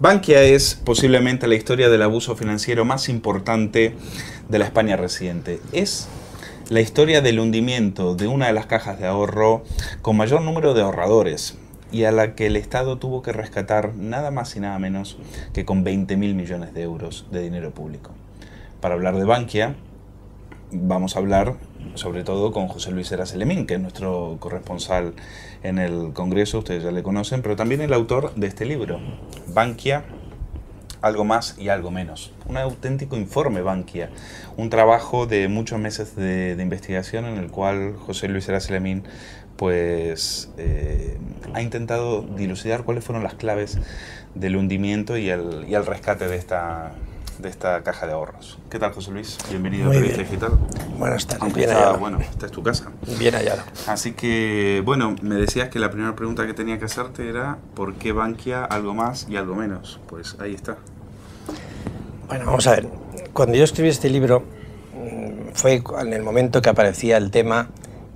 Bankia es posiblemente la historia del abuso financiero más importante de la España reciente. Es la historia del hundimiento de una de las cajas de ahorro con mayor número de ahorradores y a la que el Estado tuvo que rescatar nada más y nada menos que con 20.000 millones de euros de dinero público. Para hablar de Bankia, vamos a hablar sobre todo con José Luis Heras Elemín, que es nuestro corresponsal en el Congreso, ustedes ya le conocen, pero también el autor de este libro, Bankia, algo más y algo menos. Un auténtico informe Bankia, un trabajo de muchos meses de investigación en el cual José Luis Heras Elemín ha intentado dilucidar cuáles fueron las claves del hundimiento y el rescate de esta caja de ahorros. ¿Qué tal, José Luis? Bienvenido a Periodista Digital. Buenas tardes. Aunque esta es tu casa. Bien hallado. Así que, bueno, me decías que la primera pregunta que tenía que hacerte era ¿por qué Bankia algo más y algo menos? Pues ahí está. Bueno, vamos a ver. Cuando yo escribí este libro fue en el momento que aparecía el tema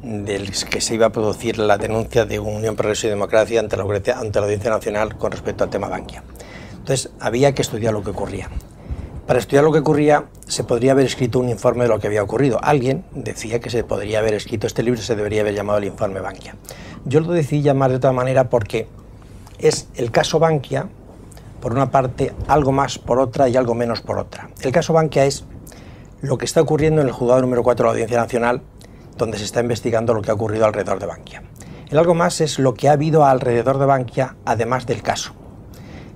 del que se iba a producir la denuncia de Unión, Progreso y Democracia ante la Audiencia Nacional con respecto al tema Bankia. Entonces, había que estudiar lo que ocurría. Para estudiar lo que ocurría, se podría haber escrito un informe de lo que había ocurrido. Alguien decía que se podría haber escrito este libro, se debería haber llamado el informe Bankia. Yo lo decidí llamar de otra manera porque es el caso Bankia, por una parte, algo más por otra y algo menos por otra. El caso Bankia es lo que está ocurriendo en el juzgado número 4 de la Audiencia Nacional, donde se está investigando lo que ha ocurrido alrededor de Bankia. El algo más es lo que ha habido alrededor de Bankia, además del caso,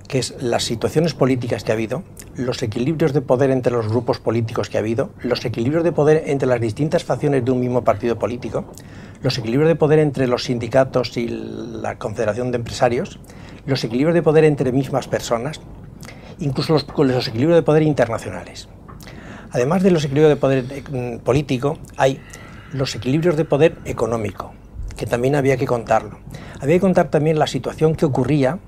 que es las situaciones políticas que ha habido, los equilibrios de poder entre los grupos políticos que ha habido, los equilibrios de poder entre las distintas facciones de un mismo partido político, los equilibrios de poder entre los sindicatos y la Confederación de Empresarios, los equilibrios de poder entre mismas personas, incluso los equilibrios de poder internacionales. Además de los equilibrios de poder político, hay los equilibrios de poder económico, que también había que contarlo. Había que contar también la situación que ocurría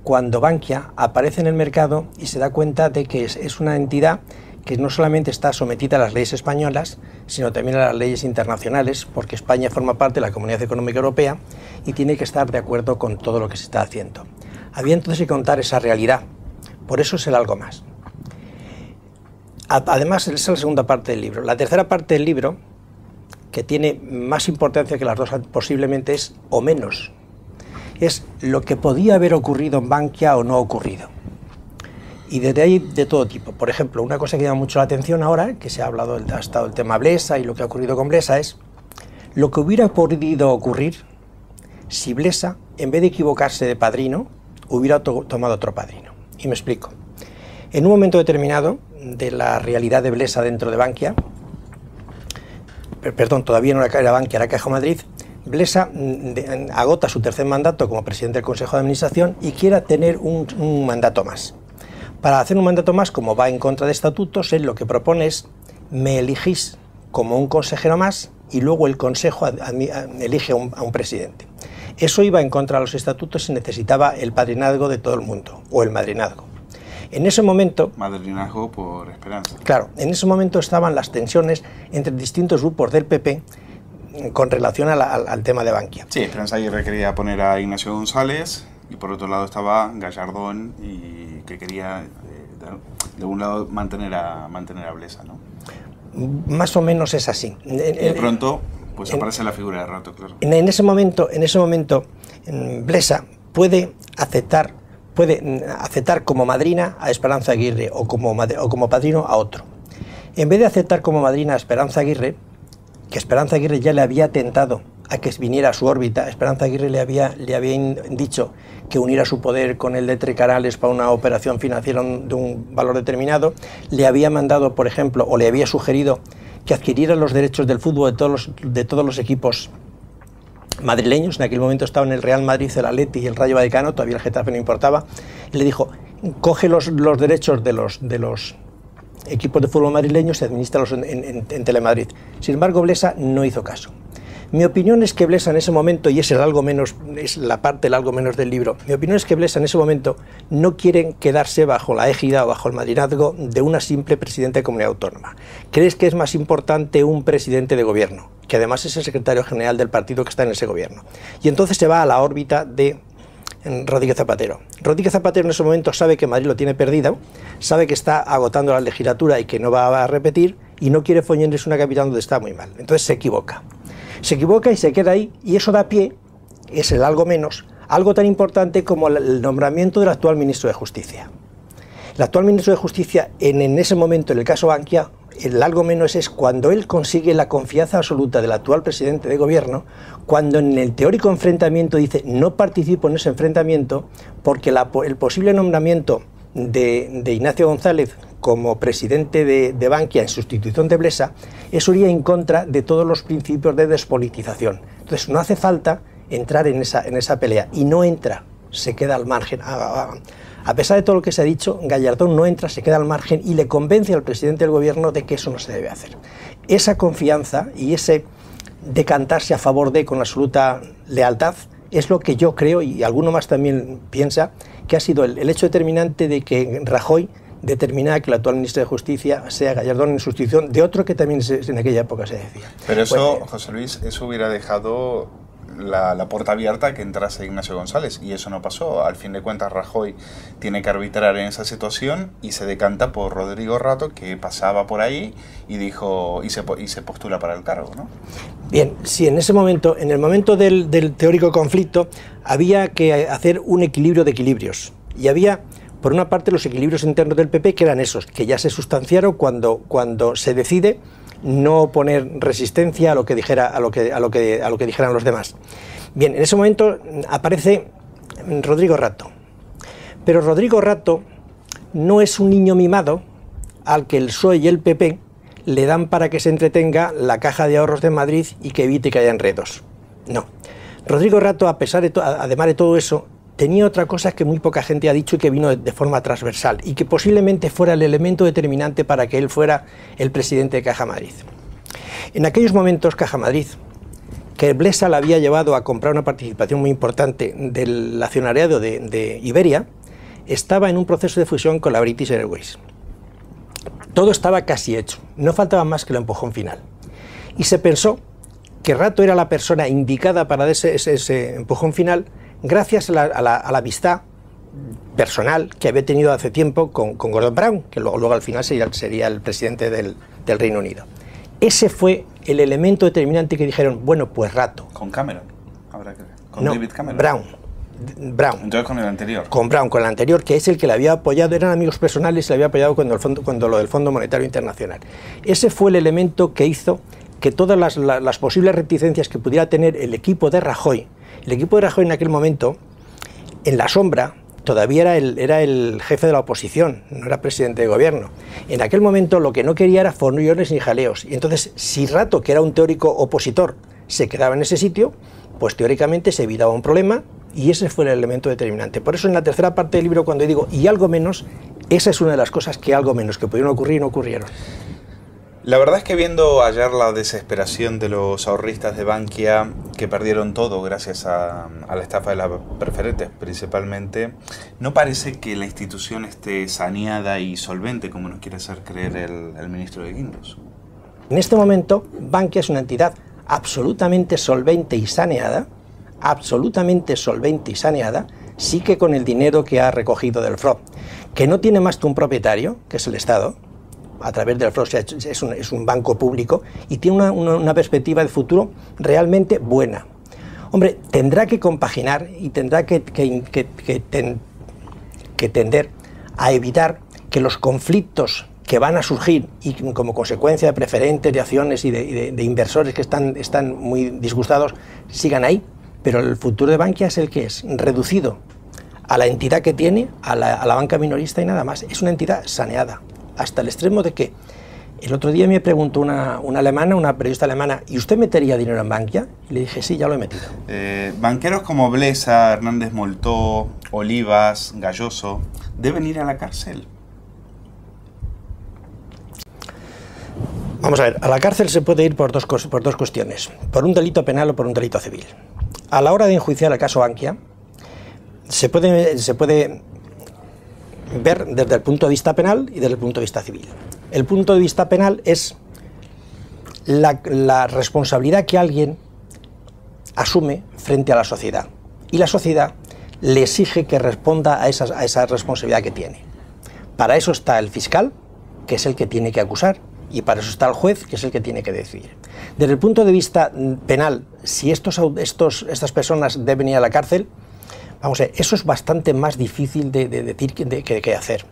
cuando Bankia aparece en el mercado y se da cuenta de que es una entidad que no solamente está sometida a las leyes españolas, sino también a las leyes internacionales, porque España forma parte de la Comunidad Económica Europea y tiene que estar de acuerdo con todo lo que se está haciendo. Había entonces que contar esa realidad, por eso es el algo más. Además, esa es la segunda parte del libro. La tercera parte del libro, que tiene más importancia que las dos posiblemente, es o menos. Es lo que podía haber ocurrido en Bankia o no ocurrido. Y desde ahí de todo tipo. Por ejemplo, una cosa que llama mucho la atención ahora, que se ha hablado, ha estado el tema Blesa y lo que ha ocurrido con Blesa, es lo que hubiera podido ocurrir si Blesa, en vez de equivocarse de padrino, hubiera tomado otro padrino. Y me explico. En un momento determinado de la realidad de Blesa dentro de Bankia, perdón, todavía no era Bankia, era Caja Madrid, Blesa agota su tercer mandato como presidente del Consejo de Administración y quiere tener un mandato más. Para hacer un mandato más, como va en contra de estatutos, él lo que propone es: me elegís como un consejero más y luego el Consejo elige a un presidente. Eso iba en contra de los estatutos y necesitaba el padrinazgo de todo el mundo, o el madrinazgo. En ese momento... Madrinazgo por Esperanza. Claro, en ese momento estaban las tensiones entre distintos grupos del PP con relación al tema de Bankia. Sí, Esperanza Aguirre quería poner a Ignacio González y por otro lado estaba Gallardón y que quería de un lado mantener a Blesa, ¿no? Más o menos es así. Y de pronto pues aparece la figura de Rato, claro. En ese momento Blesa puede aceptar como madrina a Esperanza Aguirre o como padrino a otro. En vez de aceptar como madrina a Esperanza Aguirre, que Esperanza Aguirre ya le había tentado a que viniera a su órbita, Esperanza Aguirre le había dicho que uniera su poder con el de Trecarales para una operación financiera de un valor determinado, le había mandado, por ejemplo, o le había sugerido que adquiriera los derechos del fútbol de todos los equipos madrileños. En aquel momento estaban el Real Madrid, el Atleti y el Rayo Vallecano, todavía el Getafe no importaba, y le dijo: coge los derechos de los equipos de fútbol madrileños y administralos en Telemadrid. Sin embargo, Blesa no hizo caso. Mi opinión es que Blesa en ese momento, y es el algo menos, es la parte del algo menos del libro, mi opinión es que Blesa en ese momento no quiere quedarse bajo la égida o bajo el madrinazgo de una simple presidenta de comunidad autónoma. ¿Crees que es más importante un presidente de gobierno, que además es el secretario general del partido que está en ese gobierno? Y entonces se va a la órbita de Rodríguez Zapatero. Rodríguez Zapatero en ese momento sabe que Madrid lo tiene perdido, sabe que está agotando la legislatura y que no va a repetir, y no quiere foñarse una capital donde está muy mal. Entonces se equivoca. Se equivoca y se queda ahí, y eso da pie, es el algo menos, algo tan importante como el nombramiento del actual ministro de Justicia. El actual ministro de Justicia, en ese momento, en el caso Bankia, el algo menos es cuando él consigue la confianza absoluta del actual presidente de gobierno, cuando en el teórico enfrentamiento dice no participo en ese enfrentamiento porque el posible nombramiento de Ignacio González como presidente de Bankia en sustitución de Blesa, eso iría en contra de todos los principios de despolitización. Entonces no hace falta entrar en esa pelea, y no entra, se queda al margen. A pesar de todo lo que se ha dicho, Gallardón no entra, se queda al margen y le convence al presidente del gobierno de que eso no se debe hacer. Esa confianza y ese decantarse a favor de con absoluta lealtad es lo que yo creo, y alguno más también piensa, que ha sido el hecho determinante de que Rajoy determinara que el actual ministro de Justicia sea Gallardón en sustitución de otro que también en aquella época se decía. Pero eso, José Luis, eso hubiera dejado la puerta abierta a que entrase Ignacio González, y eso no pasó. Al fin de cuentas, Rajoy tiene que arbitrar en esa situación y se decanta por Rodrigo Rato, que pasaba por ahí y dijo y se postula para el cargo, ¿no? Bien, sí, en ese momento, en el momento del teórico conflicto, había que hacer un equilibrio de equilibrios, y había, por una parte, los equilibrios internos del PP, que eran esos, que ya se sustanciaron cuando se decide no poner resistencia a lo que dijeran los demás. Bien, en ese momento aparece Rodrigo Rato, pero Rodrigo Rato no es un niño mimado al que el PSOE y el PP le dan para que se entretenga la Caja de Ahorros de Madrid y que evite que haya enredos. No. Rodrigo Rato, a pesar de además de todo eso, tenía otra cosa que muy poca gente ha dicho y que vino de forma transversal y que posiblemente fuera el elemento determinante para que él fuera el presidente de Caja Madrid. En aquellos momentos, Caja Madrid, que Blesa la había llevado a comprar una participación muy importante del accionariado de Iberia, estaba en un proceso de fusión con la British Airways. Todo estaba casi hecho, no faltaba más que el empujón final. Y se pensó que Rato era la persona indicada para dar ese empujón final, gracias a la amistad personal que había tenido hace tiempo con Gordon Brown, que luego al final sería el presidente del Reino Unido. Ese fue el elemento determinante que dijeron, bueno, pues Rato. ¿Con Cameron? ¿Habrá que ver? ¿Con no, David Cameron? Brown. Entonces con el anterior. Con Brown, con el anterior, que es el que le había apoyado, eran amigos personales, le había apoyado cuando lo del Fondo Monetario Internacional. Ese fue el elemento que hizo que todas las posibles reticencias que pudiera tener el equipo de Rajoy en aquel momento, en la sombra, todavía era el jefe de la oposición, no era presidente de gobierno. En aquel momento lo que no quería era follones ni jaleos. Y entonces, si Rato, que era un teórico opositor, se quedaba en ese sitio, pues teóricamente se evitaba un problema, y ese fue el elemento determinante. Por eso en la tercera parte del libro, cuando digo y algo menos, esa es una de las cosas que algo menos que pudieron ocurrir no ocurrieron. La verdad es que viendo ayer la desesperación de los ahorristas de Bankia, que perdieron todo gracias a la estafa de las preferentes principalmente, no parece que la institución esté saneada y solvente como nos quiere hacer creer el ministro de Guindos. En este momento, Bankia es una entidad absolutamente solvente y saneada, sí que con el dinero que ha recogido del FROB, que no tiene más que un propietario, que es el Estado. A través del FROB es un banco público y tiene una perspectiva de futuro realmente buena. Hombre, tendrá que compaginar y tendrá que tender a evitar que los conflictos que van a surgir y como consecuencia de preferentes, de acciones y de inversores que están muy disgustados sigan ahí, pero el futuro de Bankia es el que es, reducido a la entidad que tiene, a la banca minorista y nada más. Es una entidad saneada, hasta el extremo de que el otro día me preguntó una periodista alemana, ¿y usted metería dinero en Bankia? Y le dije, sí, ya lo he metido. Banqueros como Blesa, Hernández Moltó, Olivas, Galloso, ¿deben ir a la cárcel? Vamos a ver, a la cárcel se puede ir por dos cuestiones, por un delito penal o por un delito civil. A la hora de enjuiciar el caso Bankia, se puede ver desde el punto de vista penal y desde el punto de vista civil. El punto de vista penal es la responsabilidad que alguien asume frente a la sociedad. Y la sociedad le exige que responda a esa responsabilidad que tiene. Para eso está el fiscal, que es el que tiene que acusar, y para eso está el juez, que es el que tiene que decidir. Desde el punto de vista penal, si estas personas deben ir a la cárcel, vamos a ver, eso es bastante más difícil de decir que hacer.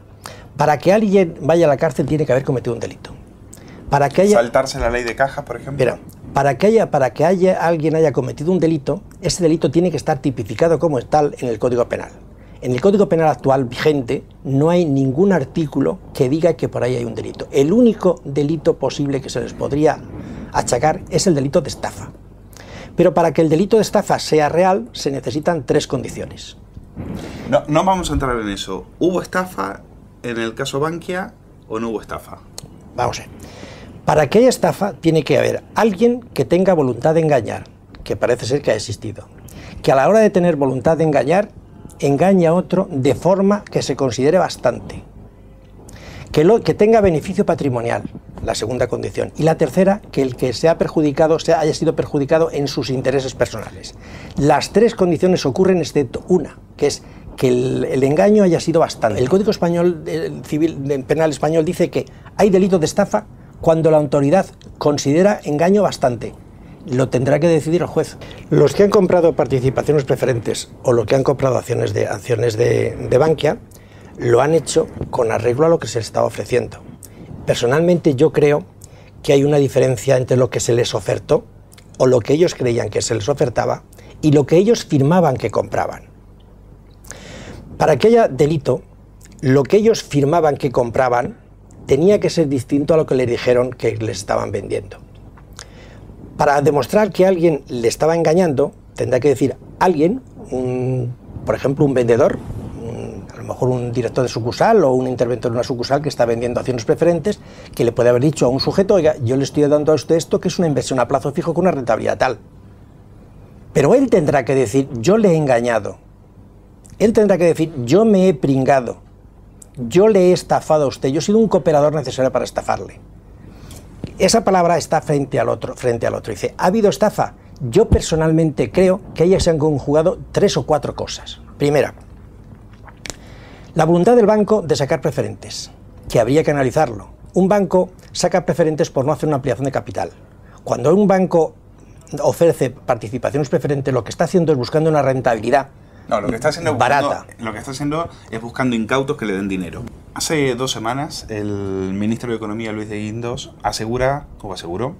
Para que alguien vaya a la cárcel tiene que haber cometido un delito. Para que haya, ¿saltarse la ley de cajas, por ejemplo? Mira, para que alguien haya cometido un delito, ese delito tiene que estar tipificado como tal en el Código Penal. En el Código Penal actual vigente no hay ningún artículo que diga que por ahí hay un delito. El único delito posible que se les podría achacar es el delito de estafa. Pero para que el delito de estafa sea real se necesitan 3 condiciones. No vamos a entrar en eso. ¿Hubo estafa en el caso Bankia o no hubo estafa? Vamos a ver. Para que haya estafa tiene que haber alguien que tenga voluntad de engañar, que parece ser que ha existido. Que a la hora de tener voluntad de engañar, engaña a otro de forma que se considere bastante. Que tenga beneficio patrimonial, la segunda condición. Y la tercera, que el que sea perjudicado haya sido perjudicado en sus intereses personales. Las 3 condiciones ocurren excepto una, que es que el engaño haya sido bastante. El Código Español, el Penal Español dice que hay delito de estafa cuando la autoridad considera engaño bastante. Lo tendrá que decidir el juez. Los que han comprado participaciones preferentes o los que han comprado acciones de Bankia lo han hecho con arreglo a lo que se les estaba ofreciendo. Personalmente yo creo que hay una diferencia entre lo que se les ofertó o lo que ellos creían que se les ofertaba y lo que ellos firmaban que compraban. Para que haya delito, lo que ellos firmaban que compraban tenía que ser distinto a lo que les dijeron que les estaban vendiendo. Para demostrar que alguien le estaba engañando, tendrá que decir alguien, por ejemplo un vendedor, a lo mejor un director de sucursal o un interventor de una sucursal que está vendiendo acciones preferentes, que le puede haber dicho a un sujeto, oiga, yo le estoy dando a usted esto que es una inversión a plazo fijo con una rentabilidad tal. Pero él tendrá que decir, yo le he engañado. Él tendrá que decir, yo me he pringado. Yo le he estafado a usted, yo he sido un cooperador necesario para estafarle. Esa palabra está frente al otro. Dice, ¿ha habido estafa? Yo personalmente creo que ahí se han conjugado 3 o 4 cosas. Primera, la voluntad del banco de sacar preferentes, que habría que analizarlo. Un banco saca preferentes por no hacer una ampliación de capital. Cuando un banco ofrece participaciones preferentes, lo que está haciendo es buscando una rentabilidad. No, lo que está haciendo barata. Lo que está haciendo es buscando incautos que le den dinero. Hace 2 semanas, el ministro de Economía, Luis de Guindos, aseguró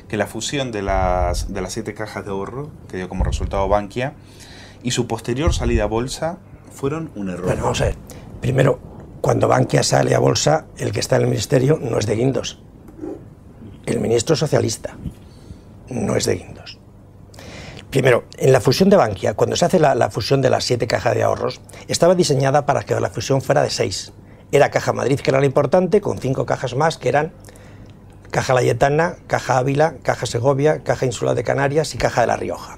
que la fusión de las 7 cajas de ahorro, que dio como resultado Bankia, y su posterior salida a bolsa fueron un error. Bueno, vamos a ver. Primero, cuando Bankia sale a bolsa, el que está en el ministerio no es de Guindos. El ministro es socialista, no es de Guindos. Primero, en la fusión de Bankia, cuando se hace la fusión de las 7 cajas de ahorros, estaba diseñada para que la fusión fuera de 6. Era Caja Madrid, que era la importante, con 5 cajas más, que eran Caja Layetana, Caja Ávila, Caja Segovia, Caja Insular de Canarias y Caja de La Rioja.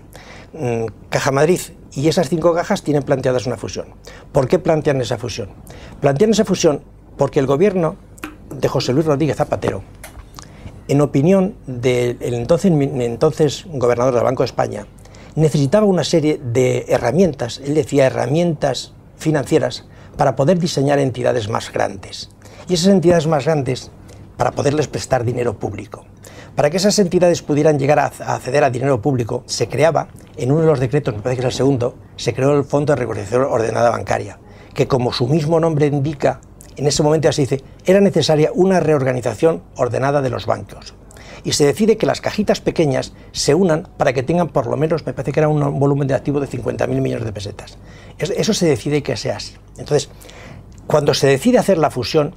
Caja Madrid y esas 5 cajas tienen planteadas una fusión. ¿Por qué plantean esa fusión? Plantean esa fusión porque el gobierno de José Luis Rodríguez Zapatero, en opinión del entonces gobernador del Banco de España, necesitaba una serie de herramientas, él decía herramientas financieras, para poder diseñar entidades más grandes. Y esas entidades más grandes, para poderles prestar dinero público. Para que esas entidades pudieran llegar a acceder a dinero público, se creaba, en uno de los decretos, me parece que es el segundo, se creó el Fondo de Regularización Ordenada Bancaria, que como su mismo nombre indica, en ese momento así dice, era necesaria una reorganización ordenada de los bancos. Y se decide que las cajitas pequeñas se unan para que tengan por lo menos, me parece que era un volumen de activo de 50.000 millones de pesetas. Eso se decide que sea así. Entonces, cuando se decide hacer la fusión,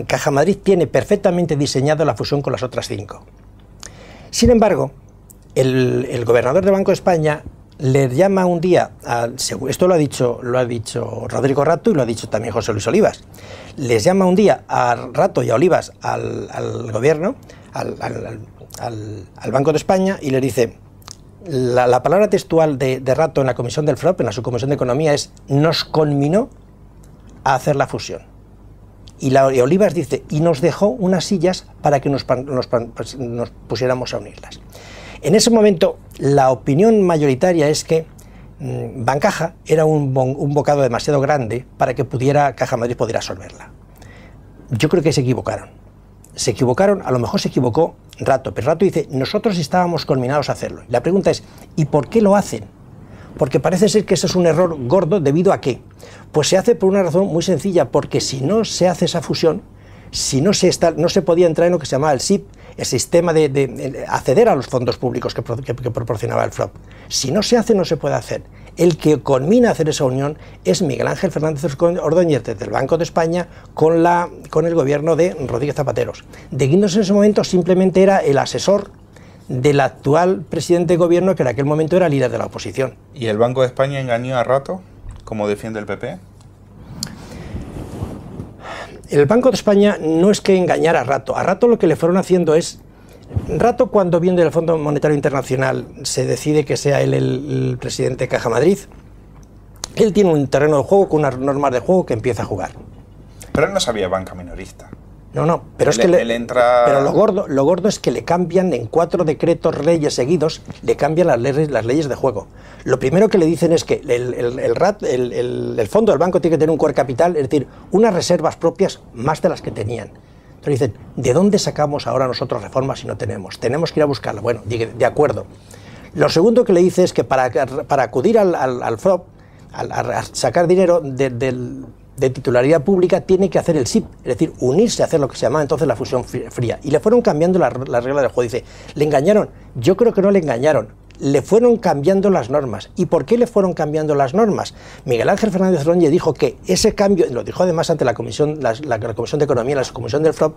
Caja Madrid tiene perfectamente diseñado la fusión con las otras 5. Sin embargo, el gobernador del Banco de España le llama un día, esto lo ha dicho Rodrigo Rato y lo ha dicho también José Luis Olivas, les llama un día a Rato y a Olivas al gobierno, al Banco de España, y le dice, la palabra textual de Rato en la comisión del FROP, en la subcomisión de Economía, es nos conminó a hacer la fusión. Y Olivas dice, y nos dejó unas sillas para que nos pusiéramos a unirlas. En ese momento, la opinión mayoritaria es que Bancaja era un bocado demasiado grande para que Caja Madrid pudiera absorberla. Yo creo que se equivocaron. Se equivocaron, a lo mejor se equivocó Rato, pero Rato dice, nosotros estábamos conminados a hacerlo. La pregunta es, ¿y por qué lo hacen? Porque parece ser que ese es un error gordo, ¿debido a qué? Pues se hace por una razón muy sencilla, porque si no se hace esa fusión, si no se podía entrar en lo que se llamaba el SIP, el sistema de acceder a los fondos públicos que proporcionaba el FROB. Si no se hace, no se puede hacer. El que conmina a hacer esa unión es Miguel Ángel Fernández Ordóñez desde el Banco de España con el gobierno de Rodríguez Zapatero. De Guindos en ese momento simplemente era el asesor del actual presidente de gobierno, que en aquel momento era líder de la oposición. ¿Y el Banco de España engañó a Rato, como defiende el PP? El Banco de España no es que engañara a Rato lo que le fueron haciendo es, Rato cuando viene del Fondo Monetario Internacional se decide que sea él el presidente de Caja Madrid, él tiene un terreno de juego con unas normas de juego que empieza a jugar. Pero él no sabía banca minorista. No, pero es que pero lo gordo es que le cambian en 4 decretos leyes seguidos, le cambian las leyes de juego. Lo primero que le dicen es que el fondo del banco tiene que tener un core capital, es decir, unas reservas propias más de las que tenían. Entonces dicen, ¿de dónde sacamos ahora nosotros reformas si no tenemos? Tenemos que ir a buscarla. Bueno, de acuerdo. Lo segundo que le dice es que para acudir al FROB, a sacar dinero de titularidad pública, tiene que hacer el SIP, es decir, unirse a hacer lo que se llamaba entonces la fusión fría. Y le fueron cambiando las reglas del juego. Dice, ¿le engañaron? Yo creo que no le engañaron. Le fueron cambiando las normas. ¿Y por qué le fueron cambiando las normas? Miguel Ángel Fernández Ordóñez dijo que ese cambio, lo dijo además ante la Comisión de Economía, la Comisión del FROB,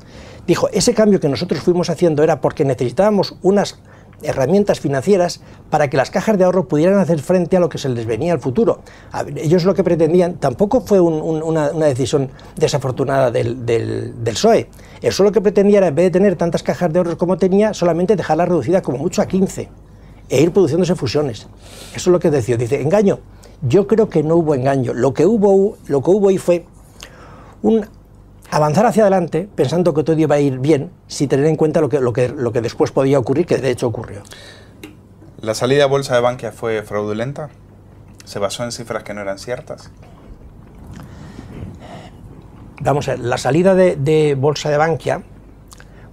dijo, ese cambio que nosotros fuimos haciendo era porque necesitábamos unas herramientas financieras para que las cajas de ahorro pudieran hacer frente a lo que se les venía al futuro. Ellos lo que pretendían, tampoco fue una decisión desafortunada del PSOE. Eso lo que pretendía era, en vez de tener tantas cajas de ahorro como tenía, solamente dejarla reducida como mucho a 15 e ir produciéndose fusiones. Eso es lo que decía. Dice, ¿engaño? Yo creo que no hubo engaño. Lo que hubo ahí fue avanzar hacia adelante pensando que todo iba a ir bien, sin tener en cuenta lo que después podía ocurrir, que de hecho ocurrió. ¿La salida a bolsa de Bankia fue fraudulenta? ¿Se basó en cifras que no eran ciertas? Vamos a ver, la salida de bolsa de Bankia,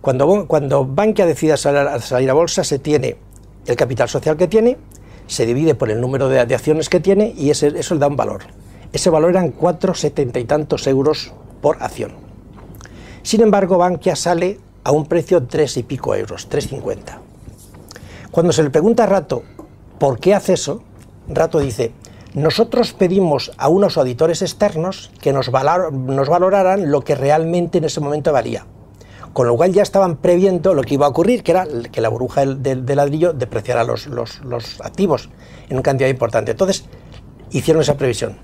cuando Bankia decide salir a bolsa, se tiene el capital social que tiene, se divide por el número de acciones que tiene y eso le da un valor. Ese valor eran 4,70 y tantos euros por acción. Sin embargo, Bankia sale a un precio de 3 y pico euros, 3,50. Cuando se le pregunta a Rato por qué hace eso, Rato dice, nosotros pedimos a unos auditores externos que nos valoraran lo que realmente en ese momento valía. Con lo cual ya estaban previendo lo que iba a ocurrir, que era que la burbuja del ladrillo depreciara los activos en una cantidad importante. Entonces, hicieron esa previsión.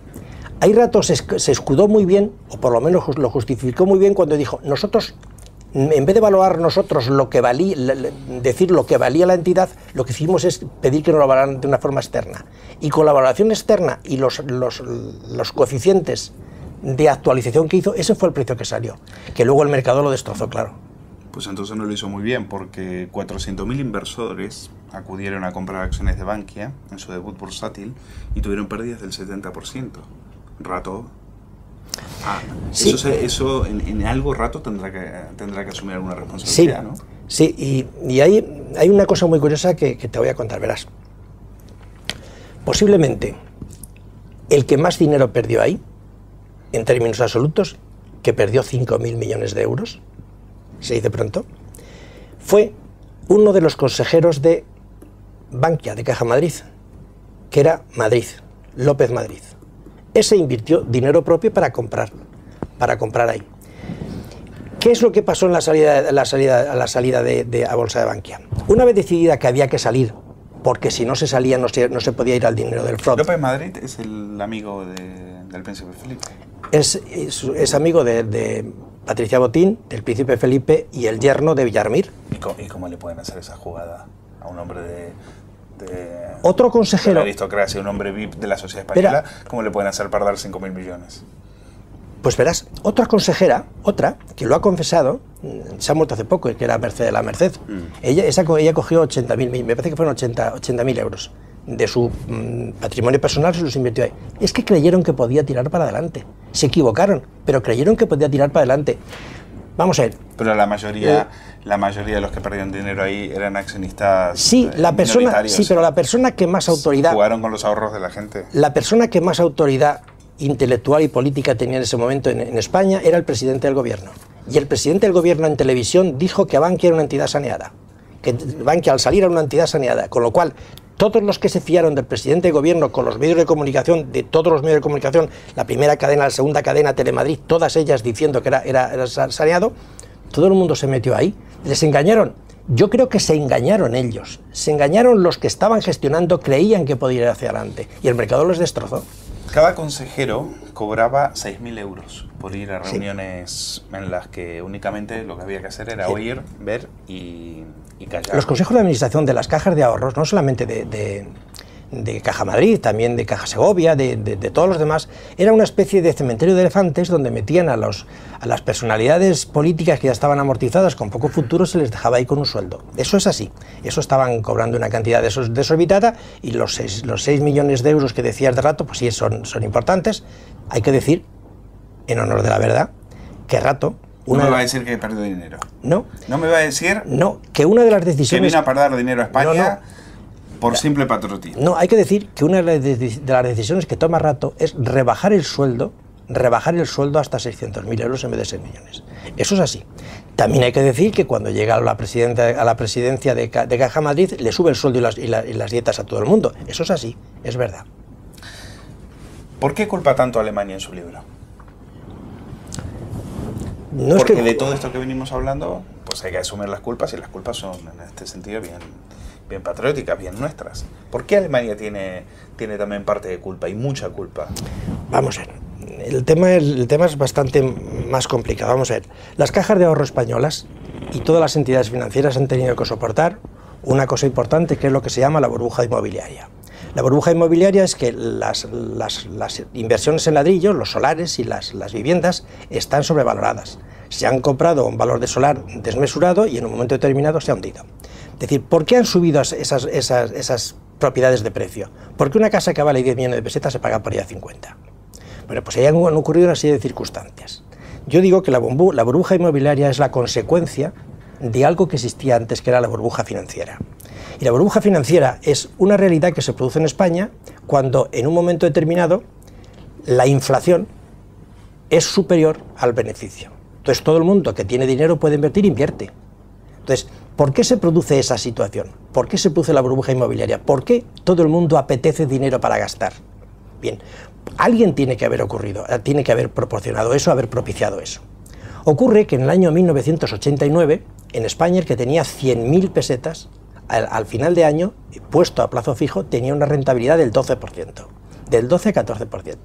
Ahí Rato se escudó muy bien, o por lo menos lo justificó muy bien cuando dijo, nosotros, en vez de valorar nosotros lo que valía, decir lo que valía la entidad, lo que hicimos es pedir que nos lo valoraran de una forma externa. Y con la valoración externa y los coeficientes de actualización que hizo, ese fue el precio que salió, que luego el mercado lo destrozó, claro. Pues entonces no lo hizo muy bien, porque 400.000 inversores acudieron a comprar acciones de Bankia en su debut bursátil y tuvieron pérdidas del 70%. Rato. Sí. Eso en algo Rato tendrá que asumir alguna responsabilidad, sí, ¿no? Sí, y hay una cosa muy curiosa que te voy a contar, verás. Posiblemente el que más dinero perdió ahí, en términos absolutos, que perdió 5.000 millones de euros, se dice pronto, fue uno de los consejeros de Bankia, de Caja Madrid, que era López Madrid. Ese invirtió dinero propio para comprar ahí. ¿Qué es lo que pasó en la salida a bolsa de Bankia? Una vez decidida que había que salir, porque si no se salía no se podía ir al dinero del FROB. López Madrid es el amigo del príncipe Felipe. Es amigo de Patricia Botín, del príncipe Felipe y el yerno de Villarmir. ¿Y cómo le pueden hacer esa jugada a un hombre de otro consejero, de la aristocracia, un hombre VIP de la sociedad española? ¿Cómo le pueden hacer perder 5.000 millones? Pues verás, otra consejera, que lo ha confesado, se ha muerto hace poco, que era Mercedes de la Merced. Ella cogió 80.000, me parece que fueron 80.000 euros de su patrimonio personal se los invirtió ahí. Es que creyeron que podía tirar para adelante. Se equivocaron, pero creyeron que podía tirar para adelante. Vamos a ver. Pero la mayoría de los que perdieron dinero ahí eran accionistas sí, minoritarios. pero la persona que más autoridad... Jugaron con los ahorros de la gente. La persona que más autoridad intelectual y política tenía en ese momento en España era el presidente del gobierno. Y el presidente del gobierno en televisión dijo que Bankia era una entidad saneada. Que Bankia al salir era una entidad saneada. Con lo cual, todos los que se fiaron del presidente de gobierno con los medios de comunicación, de todos los medios de comunicación, la primera cadena, la segunda cadena, Telemadrid, todas ellas diciendo que era saneado, todo el mundo se metió ahí. ¿Les engañaron? Yo creo que se engañaron ellos. Se engañaron los que estaban gestionando, creían que podía ir hacia adelante. Y el mercado los destrozó. Cada consejero cobraba 6.000 euros por ir a reuniones en las que únicamente lo que había que hacer era oír, ver y callar. Los consejos de administración de las cajas de ahorros, no solamente de Caja Madrid, también de Caja Segovia, de todos los demás, era una especie de cementerio de elefantes donde metían a las personalidades políticas que ya estaban amortizadas con poco futuro, se les dejaba ahí con un sueldo. Eso es así. Eso estaban cobrando una cantidad desorbitada y los 6 millones de euros que decías de rato, pues sí, son importantes. Hay que decir, en honor de la verdad, que Rato... No me va a decir que perdió dinero. No. No me va a decir... No, que una de las decisiones... Que vino a perder dinero a España... No. Por simple patriotismo. No, hay que decir que una de las decisiones que toma Rato es rebajar el sueldo hasta 600.000 euros en vez de 6 millones. Eso es así. También hay que decir que cuando llega a la presidencia de Caja Madrid le sube el sueldo y las dietas a todo el mundo. Eso es así, es verdad. ¿Por qué culpa tanto a Alemania en su libro? No Porque es que... de todo esto que venimos hablando, pues hay que asumir las culpas y las culpas son en este sentido bien patrióticas, bien nuestras. ¿Por qué Alemania tiene también parte de culpa y mucha culpa? Vamos a ver, el tema es bastante más complicado. Vamos a ver, las cajas de ahorro españolas y todas las entidades financieras han tenido que soportar una cosa importante que es lo que se llama la burbuja inmobiliaria. La burbuja inmobiliaria es que las inversiones en ladrillos, los solares y las viviendas están sobrevaloradas. Se han comprado un valor de solar desmesurado y en un momento determinado se ha hundido. Es decir, ¿por qué han subido esas propiedades de precio? Porque una casa que vale 10 millones de pesetas se paga por ella 50. Bueno, pues ahí han ocurrido una serie de circunstancias. Yo digo que la burbuja inmobiliaria es la consecuencia de algo que existía antes, que era la burbuja financiera. Y la burbuja financiera es una realidad que se produce en España cuando en un momento determinado la inflación es superior al beneficio. Entonces todo el mundo que tiene dinero puede invertir, invierte. Entonces, ¿por qué se produce esa situación? ¿Por qué se produce la burbuja inmobiliaria? ¿Por qué todo el mundo apetece dinero para gastar? Bien, alguien tiene que haber ocurrido, tiene que haber proporcionado eso, haber propiciado eso. Ocurre que en el año 1989, en España, el que tenía 100.000 pesetas, al final de año, puesto a plazo fijo, tenía una rentabilidad del 12%, del 12 a 14%.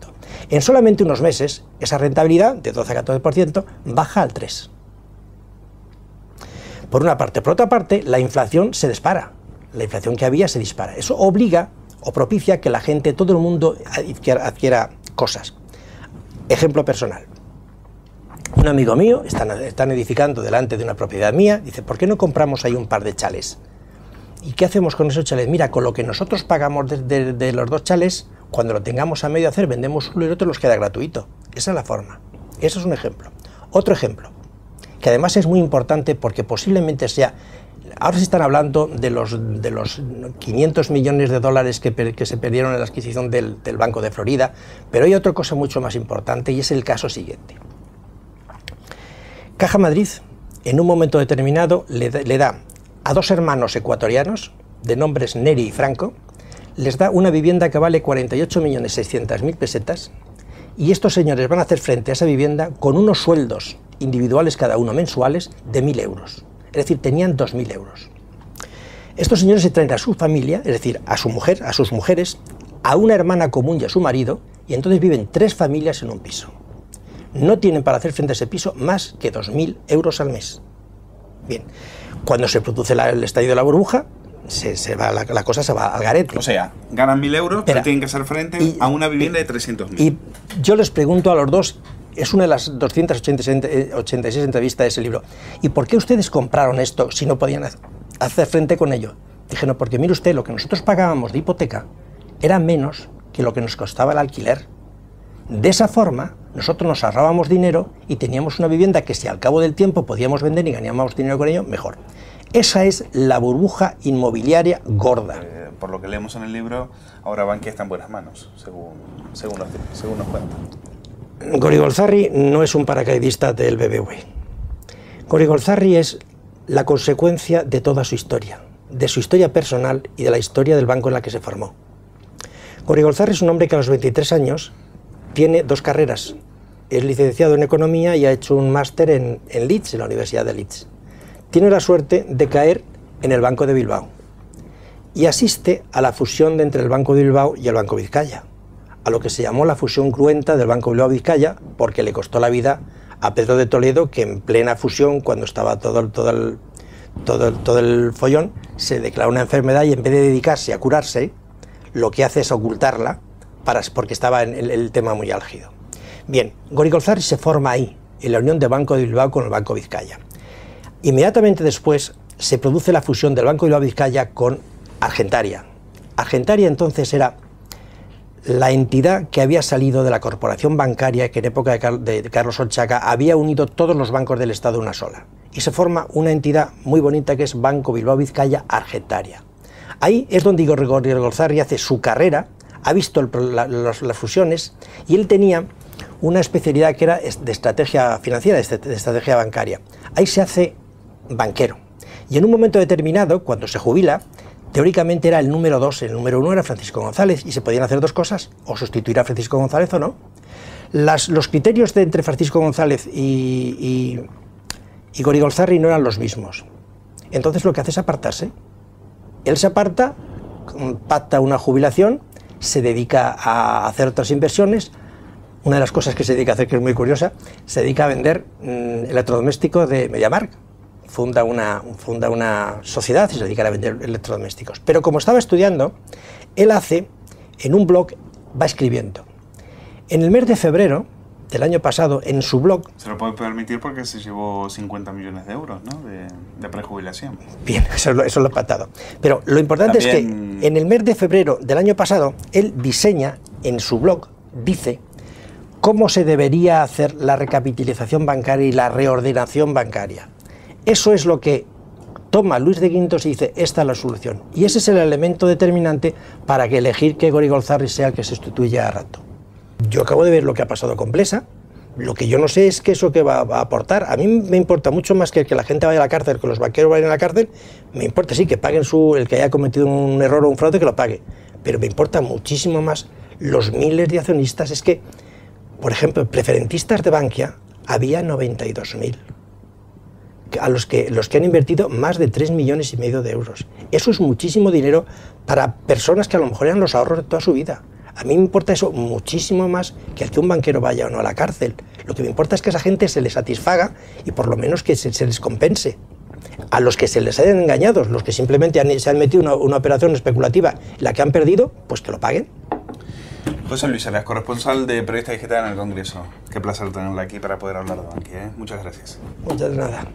En solamente unos meses, esa rentabilidad, de 12 a 14%, baja al 3%. Por una parte. Por otra parte, la inflación se dispara. La inflación que había se dispara. Eso obliga o propicia que la gente, todo el mundo, adquiera cosas. Ejemplo personal. Un amigo mío, están edificando delante de una propiedad mía, dice, ¿por qué no compramos ahí un par de chalés? ¿Y qué hacemos con esos chalés? Mira, con lo que nosotros pagamos de los 2 chalés, cuando lo tengamos a medio hacer, vendemos uno y el otro nos queda gratuito. Esa es la forma. Eso es un ejemplo. Otro ejemplo, que además es muy importante porque posiblemente sea... Ahora se están hablando de los 500 millones de dólares que se perdieron en la adquisición del Banco de Florida, pero hay otra cosa mucho más importante y es el caso siguiente. Caja Madrid, en un momento determinado, le da a 2 hermanos ecuatorianos, de nombres Neri y Franco, les da una vivienda que vale 48.600.000 pesetas y estos señores van a hacer frente a esa vivienda con unos sueldos individuales cada uno mensuales de 1.000 euros. Es decir, tenían 2.000 euros. Estos señores se traen a su familia, es decir, a su mujer, a sus mujeres, a una hermana común y a su marido, y entonces viven 3 familias en un piso. No tienen para hacer frente a ese piso más que 2.000 euros al mes. Bien, cuando se produce el estallido de la burbuja, la cosa se va al garete. O sea, ganan 1.000 euros, pero tienen que hacer frente a una vivienda de 300.000. Y yo les pregunto a los dos, es una de las 286 entrevistas de ese libro, ¿y por qué ustedes compraron esto si no podían hacer frente con ello? Dije, no, porque mire usted, lo que nosotros pagábamos de hipoteca era menos que lo que nos costaba el alquiler. De esa forma, nosotros nos ahorrábamos dinero y teníamos una vivienda que si al cabo del tiempo podíamos vender y ganábamos dinero con ello, mejor. Esa es la burbuja inmobiliaria gorda. Por lo que leemos en el libro, ahora Bankia está en buenas manos, según nos cuentan. Gorigolzarri no es un paracaidista del BBV. Gorigolzarri es la consecuencia de toda su historia personal y de la historia del banco en la que se formó. Gorigolzarri es un hombre que a los 23 años tiene dos carreras. Es licenciado en Economía y ha hecho un máster en Leeds, en la Universidad de Leeds. Tiene la suerte de caer en el Banco de Bilbao y asiste a la fusión entre el Banco de Bilbao y el Banco Vizcaya, a lo que se llamó la fusión cruenta del Banco Bilbao-Vizcaya, porque le costó la vida a Pedro de Toledo, que en plena fusión, cuando estaba todo el follón, se declaró una enfermedad y en vez de dedicarse a curarse, lo que hace es ocultarla porque estaba en el tema muy álgido. Bien, Gorigolzarri se forma ahí, en la unión del Banco de Bilbao con el Banco Vizcaya. Inmediatamente después se produce la fusión del Banco de Bilbao-Vizcaya con Argentaria. Argentaria entonces era la entidad que había salido de la corporación bancaria que en época de Carlos Olchaca había unido todos los bancos del Estado en una sola. Y se forma una entidad muy bonita que es Banco Bilbao-Vizcaya Argentaria. Ahí es donde Gorigolzarri hace su carrera, ha visto las fusiones y él tenía una especialidad que era de estrategia financiera, de estrategia bancaria. Ahí se hace banquero. Y en un momento determinado, cuando se jubila, teóricamente era el número 2, el número 1 era Francisco González, y se podían hacer dos cosas, o sustituir a Francisco González o no. Los criterios entre Francisco González y Gorigolzarri no eran los mismos. Entonces lo que hace es apartarse. Él se aparta, pacta una jubilación, se dedica a hacer otras inversiones. Una de las cosas que se dedica a hacer, que es muy curiosa, se dedica a vender electrodomésticos de MediaMarkt. Funda una sociedad y se dedica a vender electrodomésticos. Pero como estaba estudiando, él hace, en un blog, va escribiendo. En el mes de febrero del año pasado, en su blog... Se lo puede permitir porque se llevó 50 millones de euros, ¿no?, de prejubilación. Bien, eso lo he patado. Pero lo importante también... es que en el mes de febrero del año pasado, él diseña, en su blog, dice cómo se debería hacer la recapitalización bancaria y la reordenación bancaria. Eso es lo que toma Luis de Guindos y dice, esta es la solución. Y ese es el elemento determinante para que elegir que Gorigolzarri sea el que se sustituya a rato. Yo acabo de ver lo que ha pasado con Blesa. Lo que yo no sé es qué eso que va a aportar. A mí me importa mucho más que la gente vaya a la cárcel, que los banqueros vayan a la cárcel. Me importa, sí, que paguen el que haya cometido un error o un fraude, que lo pague. Pero me importa muchísimo más los miles de accionistas. Es que, por ejemplo, preferentistas de Bankia había 92.000. A los que han invertido más de 3,5 millones de euros. Eso es muchísimo dinero para personas que a lo mejor eran los ahorros de toda su vida. A mí me importa eso muchísimo más que el que un banquero vaya o no a la cárcel. Lo que me importa es que a esa gente se les satisfaga y por lo menos que se les compense. A los que se les hayan engañado, los que simplemente se han metido una operación especulativa, la que han perdido, pues que lo paguen. José Luis Arias, corresponsal de Periodista Digital en el Congreso. Qué placer tenerla aquí para poder hablar de Bankia, ¿eh? Muchas gracias. Muchas gracias.